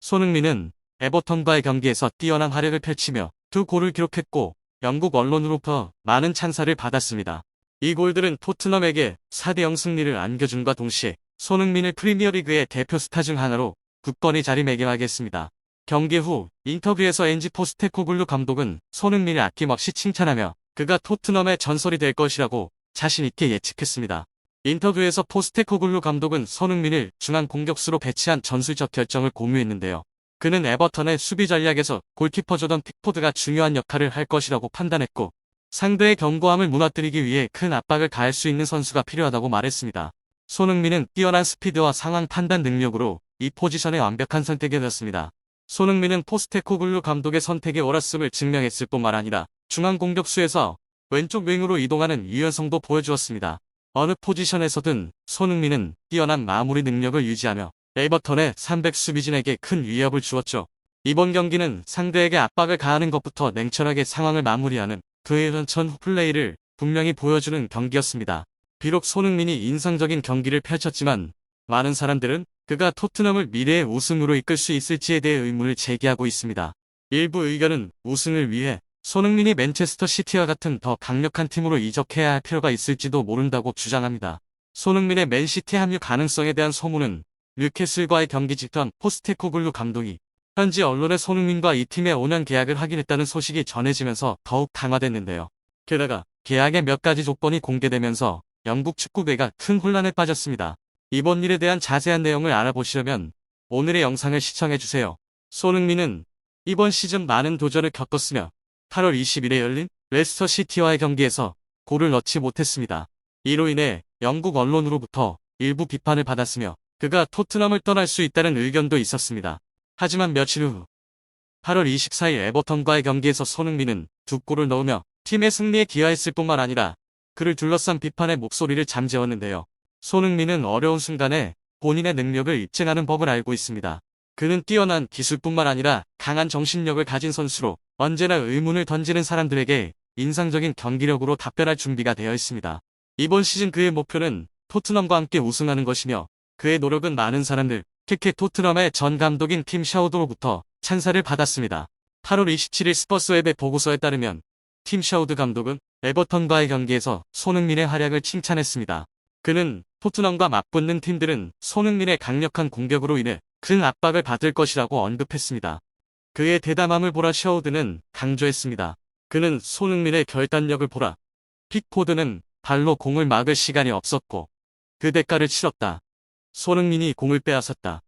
손흥민은 에버턴과의 경기에서 뛰어난 활약을 펼치며 2골을 기록했고 영국 언론으로부터 많은 찬사를 받았습니다. 이 골들은 토트넘에게 4대0 승리를 안겨준과 동시에 손흥민을 프리미어리그의 대표 스타 중 하나로 굳건히 자리매김하게 했습니다. 경기 후 인터뷰에서 엔지 포스테코글루 감독은 손흥민을 아낌없이 칭찬하며 그가 토트넘의 전설이 될 것이라고 자신있게 예측했습니다. 인터뷰에서 포스테코글루 감독은 손흥민을 중앙 공격수로 배치한 전술적 결정을 공유했는데요. 그는 에버턴의 수비 전략에서 골키퍼 조던 픽포드가 중요한 역할을 할 것이라고 판단했고 상대의 견고함을 무너뜨리기 위해 큰 압박을 가할 수 있는 선수가 필요하다고 말했습니다. 손흥민은 뛰어난 스피드와 상황 판단 능력으로 이 포지션의 완벽한 선택이 되었습니다. 손흥민은 포스테코글루 감독의 선택에 옳았음을 증명했을 뿐만 아니라 중앙 공격수에서 왼쪽 윙으로 이동하는 유연성도 보여주었습니다. 어느 포지션에서든 손흥민은 뛰어난 마무리 능력을 유지하며 에버턴의 300 수비진에게 큰 위협을 주었죠. 이번 경기는 상대에게 압박을 가하는 것부터 냉철하게 상황을 마무리하는 그의 전후 플레이를 분명히 보여주는 경기였습니다. 비록 손흥민이 인상적인 경기를 펼쳤지만 많은 사람들은 그가 토트넘을 미래의 우승으로 이끌 수 있을지에 대해 의문을 제기하고 있습니다. 일부 의견은 우승을 위해 손흥민이 맨체스터 시티와 같은 더 강력한 팀으로 이적해야 할 필요가 있을지도 모른다고 주장합니다. 손흥민의 맨시티 합류 가능성에 대한 소문은 뉴캐슬과의 경기 직전 포스테코글루 감독이 현지 언론에 손흥민과 이 팀의 5년 계약을 확인했다는 소식이 전해지면서 더욱 강화됐는데요. 게다가 계약의 몇 가지 조건이 공개되면서 영국 축구계가 큰 혼란에 빠졌습니다. 이번 일에 대한 자세한 내용을 알아보시려면 오늘의 영상을 시청해주세요. 손흥민은 이번 시즌 많은 도전을 겪었으며 8월 20일에 열린 레스터 시티와의 경기에서 골을 넣지 못했습니다. 이로 인해 영국 언론으로부터 일부 비판을 받았으며 그가 토트넘을 떠날 수 있다는 의견도 있었습니다. 하지만 며칠 후 8월 24일 에버턴과의 경기에서 손흥민은 2골을 넣으며 팀의 승리에 기여했을 뿐만 아니라 그를 둘러싼 비판의 목소리를 잠재웠는데요. 손흥민은 어려운 순간에 본인의 능력을 입증하는 법을 알고 있습니다. 그는 뛰어난 기술뿐만 아니라 강한 정신력을 가진 선수로 언제나 의문을 던지는 사람들에게 인상적인 경기력으로 답변할 준비가 되어 있습니다. 이번 시즌 그의 목표는 토트넘과 함께 우승하는 것이며 그의 노력은 많은 사람들, 특히 토트넘의 전 감독인 팀 샤우드로부터 찬사를 받았습니다. 8월 27일 스퍼스웹의 보고서에 따르면 팀 샤우드 감독은 에버턴과의 경기에서 손흥민의 활약을 칭찬했습니다. 그는 토트넘과 맞붙는 팀들은 손흥민의 강력한 공격으로 인해 큰 압박을 받을 것이라고 언급했습니다. 그의 대담함을 보라 샤우드는 강조했습니다. 그는 손흥민의 결단력을 보라. 픽포드는 발로 공을 막을 시간이 없었고 그 대가를 치렀다. 손흥민이 공을 빼앗았다.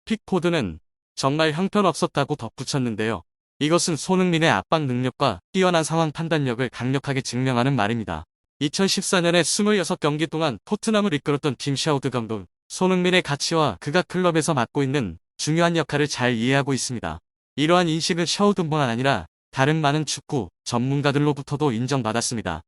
픽포드는 정말 형편없었다고 덧붙였는데요. 이것은 손흥민의 압박 능력과 뛰어난 상황 판단력을 강력하게 증명하는 말입니다. 2014년에 26경기 동안 토트넘을 이끌었던 팀 샤우드 감독, 손흥민의 가치와 그가 클럽에서 맡고 있는 중요한 역할을 잘 이해하고 있습니다. 이러한 인식은 샤우드뿐만 아니라 다른 많은 축구 전문가들로부터도 인정받았습니다.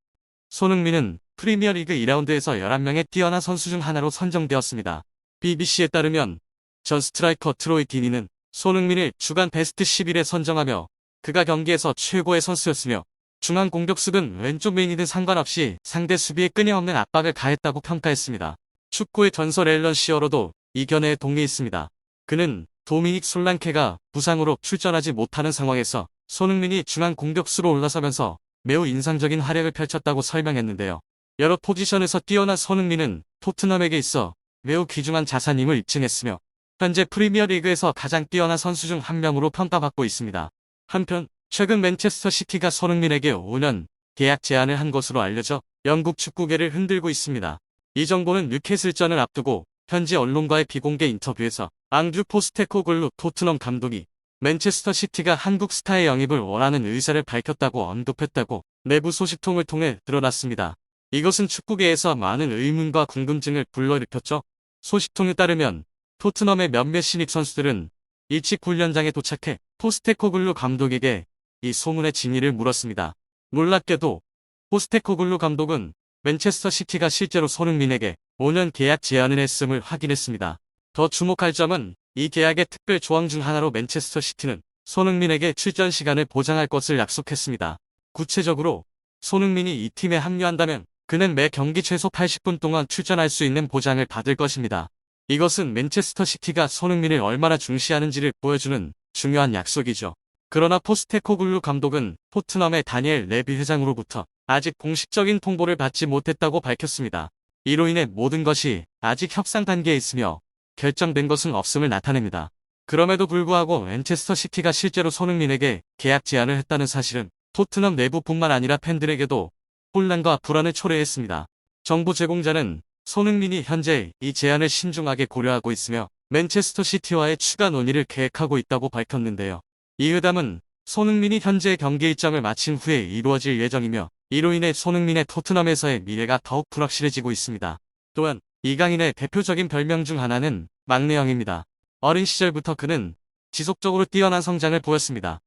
손흥민은 프리미어리그 2라운드에서 11명의 뛰어난 선수 중 하나로 선정되었습니다. BBC에 따르면 전 스트라이커 트로이 디니는 손흥민을 주간 베스트 11에 선정하며 그가 경기에서 최고의 선수였으며 중앙 공격수든 왼쪽 윙이든 상관없이 상대 수비에 끊임없는 압박을 가했다고 평가했습니다. 축구의 전설 앨런 시어로도 이 견해에 동의했습니다. 그는 도미닉 솔랑케가 부상으로 출전하지 못하는 상황에서 손흥민이 중앙 공격수로 올라서면서 매우 인상적인 활약을 펼쳤다고 설명했는데요. 여러 포지션에서 뛰어난 손흥민은 토트넘에게 있어 매우 귀중한 자산임을 입증했으며 현재 프리미어리그에서 가장 뛰어난 선수 중 한 명으로 평가받고 있습니다. 한편 최근 맨체스터 시티가 손흥민에게 5년 계약 제안을 한 것으로 알려져 영국 축구계를 흔들고 있습니다. 이 정보는 뉴캐슬전을 앞두고 현지 언론과의 비공개 인터뷰에서 앙드류 포스테코글루 토트넘 감독이 맨체스터 시티가 한국 스타의 영입을 원하는 의사를 밝혔다고 언급했다고 내부 소식통을 통해 드러났습니다. 이것은 축구계에서 많은 의문과 궁금증을 불러일으켰죠. 소식통에 따르면 토트넘의 몇몇 신입 선수들은 일찍 훈련장에 도착해 포스테코글루 감독에게 이 소문의 진위를 물었습니다. 놀랍게도 포스테코글루 감독은 맨체스터 시티가 실제로 손흥민에게 5년 계약 제안을 했음을 확인했습니다. 더 주목할 점은 이 계약의 특별 조항 중 하나로 맨체스터 시티는 손흥민에게 출전 시간을 보장할 것을 약속했습니다. 구체적으로 손흥민이 이 팀에 합류한다면 그는 매 경기 최소 80분 동안 출전할 수 있는 보장을 받을 것입니다. 이것은 맨체스터 시티가 손흥민을 얼마나 중시하는지를 보여주는 중요한 약속이죠. 그러나 포스테코글루 감독은 토트넘의 다니엘 레비 회장으로부터 아직 공식적인 통보를 받지 못했다고 밝혔습니다. 이로 인해 모든 것이 아직 협상 단계에 있으며 결정된 것은 없음을 나타냅니다. 그럼에도 불구하고 맨체스터 시티가 실제로 손흥민에게 계약 제안을 했다는 사실은 토트넘 내부뿐만 아니라 팬들에게도 혼란과 불안을 초래했습니다. 정보 제공자는 손흥민이 현재 이 제안을 신중하게 고려하고 있으며 맨체스터 시티와의 추가 논의를 계획하고 있다고 밝혔는데요. 이 회담은 손흥민이 현재 경기 일정을 마친 후에 이루어질 예정이며 이로 인해 손흥민의 토트넘에서의 미래가 더욱 불확실해지고 있습니다. 또한 이강인의 대표적인 별명 중 하나는 막내형입니다. 어린 시절부터 그는 지속적으로 뛰어난 성장을 보였습니다.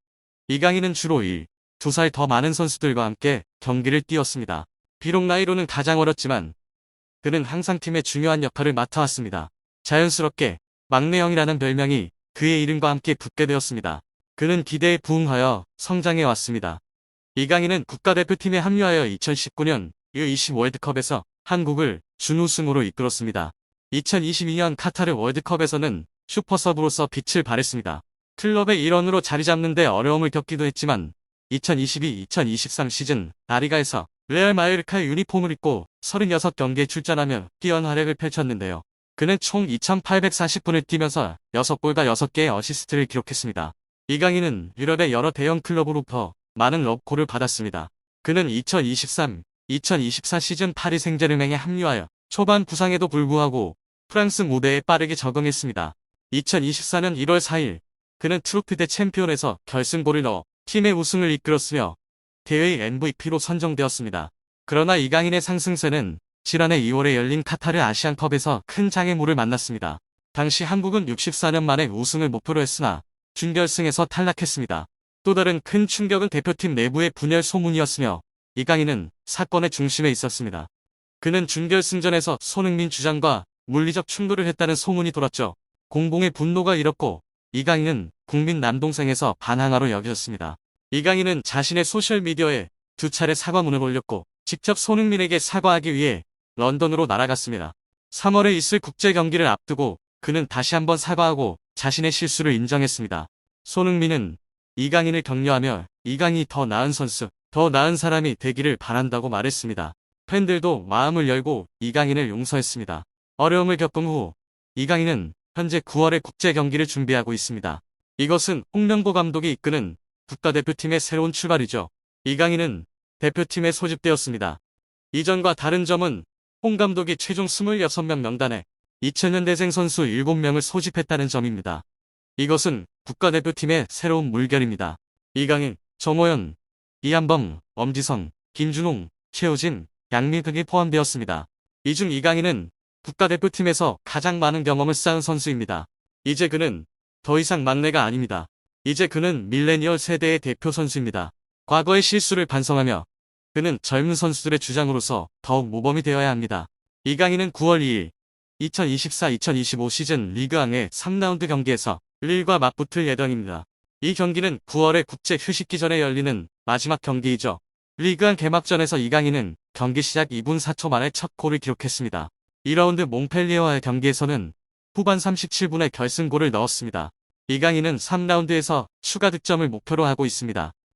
이강인은 주로 2살 더 많은 선수들과 함께 경기를 뛰었습니다. 비록 나이로는 가장 어렸지만 그는 항상 팀의 중요한 역할을 맡아왔습니다. 자연스럽게 막내형이라는 별명이 그의 이름과 함께 붙게 되었습니다. 그는 기대에 부응하여 성장해왔습니다. 이강인은 국가대표팀에 합류하여 2019년 U20 월드컵에서 한국을 준우승으로 이끌었습니다. 2022년 카타르 월드컵에서는 슈퍼서브로서 빛을 발했습니다. 클럽의 일원으로 자리 잡는 데 어려움을 겪기도 했지만 2022-2023 시즌 라리가에서 레알 마요르카의 유니폼을 입고 36경기에 출전하며 뛰어난 활약을 펼쳤는데요. 그는 총 2840분을 뛰면서 6골과 6개의 어시스트를 기록했습니다. 이강인은 유럽의 여러 대형 클럽으로부터 많은 러브콜을 받았습니다. 그는 2023-2024 시즌 파리 생제르맹에 합류하여 초반 부상에도 불구하고 프랑스 무대에 빠르게 적응했습니다. 2024년 1월 4일 그는 트로피 대 챔피언에서 결승골을 넣어 팀의 우승을 이끌었으며 대회의 MVP로 선정되었습니다. 그러나 이강인의 상승세는 지난해 2월에 열린 카타르 아시안컵에서 큰 장애물을 만났습니다. 당시 한국은 64년 만에 우승을 목표로 했으나 준결승에서 탈락했습니다. 또 다른 큰 충격은 대표팀 내부의 분열 소문이었으며 이강인은 사건의 중심에 있었습니다. 그는 준결승전에서 손흥민 주장과 물리적 충돌을 했다는 소문이 돌았죠. 공공의 분노가 일었고 이강인은 국민 남동생에서 반항아로 여겨졌습니다. 이강인은 자신의 소셜미디어에 2차례 사과문을 올렸고 직접 손흥민에게 사과하기 위해 런던으로 날아갔습니다. 3월에 있을 국제 경기를 앞두고 그는 다시 한번 사과하고 자신의 실수를 인정했습니다. 손흥민은 이강인을 격려하며 이강인이 더 나은 선수, 더 나은 사람이 되기를 바란다고 말했습니다. 팬들도 마음을 열고 이강인을 용서했습니다. 어려움을 겪은 후 이강인은 현재 9월에 국제 경기를 준비하고 있습니다. 이것은 홍명보 감독이 이끄는 국가대표팀의 새로운 출발이죠. 이강인은 대표팀에 소집되었습니다. 이전과 다른 점은 홍 감독이 최종 26명 명단에 2000년대생 선수 7명을 소집했다는 점입니다. 이것은 국가대표팀의 새로운 물결입니다. 이강인, 정호연, 이한범, 엄지성, 김준홍, 최우진, 양미 등이 포함되었습니다. 이 중 이강인은 국가대표팀에서 가장 많은 경험을 쌓은 선수입니다. 이제 그는 더 이상 막내가 아닙니다. 이제 그는 밀레니얼 세대의 대표 선수입니다. 과거의 실수를 반성하며 그는 젊은 선수들의 주장으로서 더욱 모범이 되어야 합니다. 이강인은 9월 2일 2024-2025 시즌 리그왕의 3라운드 경기에서 릴과 맞붙을 예정입니다. 이 경기는 9월의 국제 휴식기 전에 열리는 마지막 경기이죠. 리그왕 개막전에서 이강인은 경기 시작 2분 4초 만에 첫 골을 기록했습니다. 2라운드 몽펠리에와의 경기에서는 후반 37분에 결승골을 넣었습니다. 이강인은 3라운드에서 추가 득점을 목표로 하고 있습니다.